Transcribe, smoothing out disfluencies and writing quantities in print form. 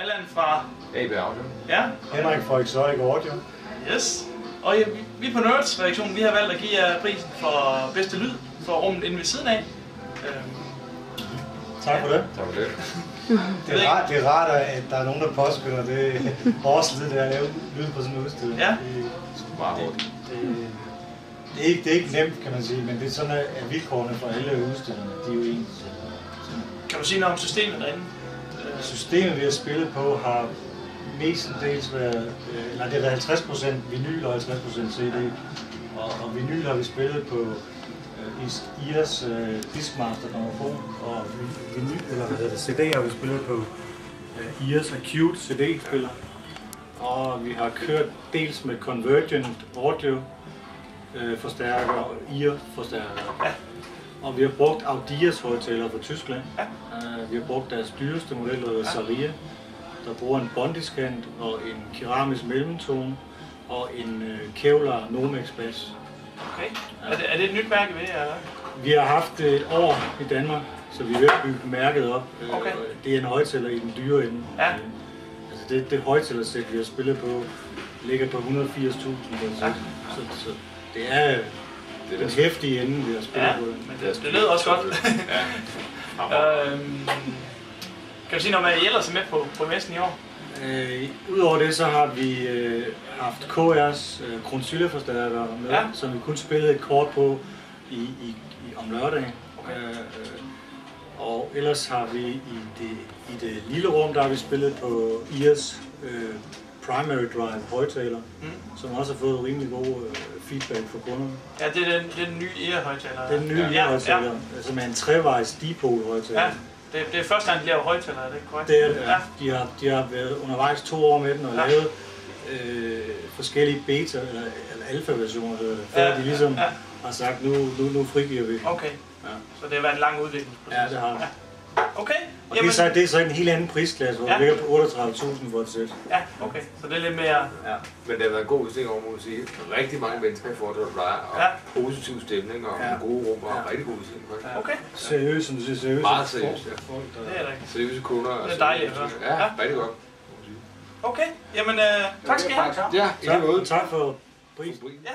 Allan fra AB Audio. Ja. Henrik fra Exotic Audio. Yes. Og ja, vi er på Nerds-redaktionen. Vi har valgt at give jer prisen for bedste lyd for rummet inde ved siden af. Tak for det. Tak for det. Det er rart, at der er nogen, der påskynder det årslid, der er lavet lyd på sådan en udstilling. Ja. Meget hårdt. Det er ikke nemt, kan man sige, men det er sådan, at vilkårene for alle udstillerne, de er jo ens. Kan du sige noget om systemet derinde? Systemet, vi har spillet på, har mestendels været, eller det er 50% vinyl og 50% CD. Og vinyl har vi spillet på IAS Discmaster grammofon, og vinyl, eller hvad hedder det, CD har vi spillet på IAS Acute CD-spiller. Og vi har kørt dels med Convergent Audio forstærker og IR-forstærker. Ja. Og vi har brugt Audias højtalere fra Tyskland. Ja. Vi har brugt deres dyreste model, der hedder Saria, der bruger en bondiskant og en keramisk mellemtone og en Kevlar Nomex bass. Okay. Er det et nyt mærke ved jer? Vi har haft det et år i Danmark, så vi er ved at bygge mærket op. Okay. Det er en højtaler i den dyre ende. Ja. Altså det højtalersæt, vi har spillet på, ligger på 180.000. Ja. Så det er den hæftige ende, vi har spillet på. Men det lød også godt. Kan du sige noget med, at I ellers er med på messen i år? Udover det, så har vi haft KR's Kronsylle-forstærkere med, som vi kun spillede et kort på om lørdagen. Okay. Og ellers har vi i det lille rum, der har vi spillet på IAS Primary Drive højtaler, som også har fået rimelig god feedback fra kunderne. Ja, det er den nye IR-højtaler. Det er den nye IR-højtaler, som er en trevejs dipol-højtaler. Ja. Det er første gang, de laver højtaler, er det ikke korrekt? Det er det, ja. De har været undervejs 2 år med den og lavet forskellige beta- eller alfa-versioner, før de ligesom har sagt, nu frigiver vi. Okay, så det har været en lang udviklingsproces. Ja, det har det. Okay. Og det er så en helt anden prisklasse, hvor det ligger på 38.000 for et sæt. Ja, okay. Så det er lidt mere... Ja, men det har været en god udstilling over, må man sige. Rigtig mange mennesker i forhold til, at der plejer, og positiv stemning og gode rum og rigtig god udstilling. Okay. Seriøst, som du siger, seriøst. Meget seriøst, ja. Det er rigtigt. Seriøse kunder. Det er dejligt, ja, rigtig godt. Okay, jamen tak skal I have. Ja, i lige måde. Tak for prisen. Ja,